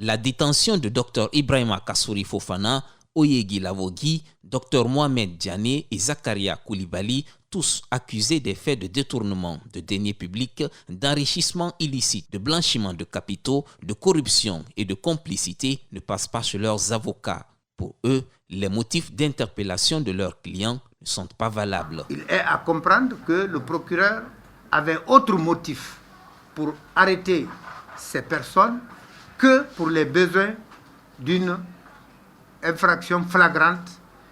La détention de Dr Ibrahima Kassouri Fofana, Oyegi Lavogui, Dr Mohamed Diané et Zakaria Koulibaly, tous accusés des faits de détournement de deniers publics, d'enrichissement illicite, de blanchiment de capitaux, de corruption et de complicité, ne passent pas chez leurs avocats. Pour eux, les motifs d'interpellation de leurs clients ne sont pas valables. Il est à comprendre que le procureur avait autre motif pour arrêter ces personnes que pour les besoins d'une infraction flagrante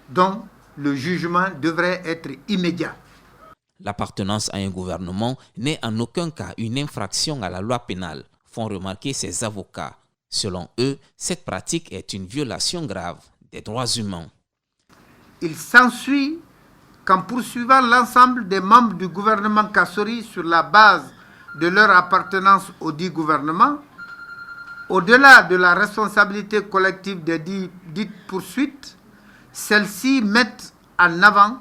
dont le jugement devrait être immédiat. L'appartenance à un gouvernement n'est en aucun cas une infraction à la loi pénale, font remarquer ces avocats. Selon eux, cette pratique est une violation grave des droits humains. Il s'ensuit qu'en poursuivant l'ensemble des membres du gouvernement Kassouri sur la base de leur appartenance au dit gouvernement, au-delà de la responsabilité collective des dites poursuites, celles-ci mettent en avant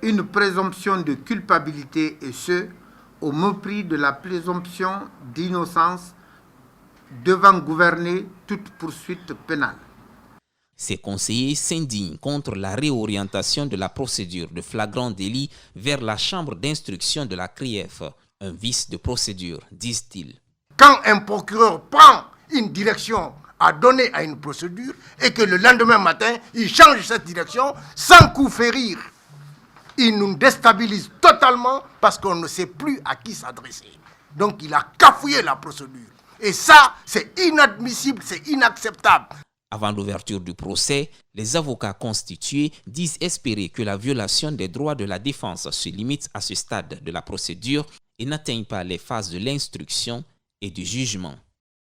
une présomption de culpabilité et ce, au mépris de la présomption d'innocence devant gouverner toute poursuite pénale. Ces conseillers s'indignent contre la réorientation de la procédure de flagrant délit vers la chambre d'instruction de la CRIEF, un vice de procédure, disent-ils. Quand un procureur prend une direction à donner à une procédure et que le lendemain matin, il change cette direction sans coup férir, il nous déstabilise totalement parce qu'on ne sait plus à qui s'adresser. Donc il a cafouillé la procédure. Et ça, c'est inadmissible, c'est inacceptable. Avant l'ouverture du procès, les avocats constitués disent espérer que la violation des droits de la défense se limite à ce stade de la procédure et n'atteigne pas les phases de l'instruction et du jugement.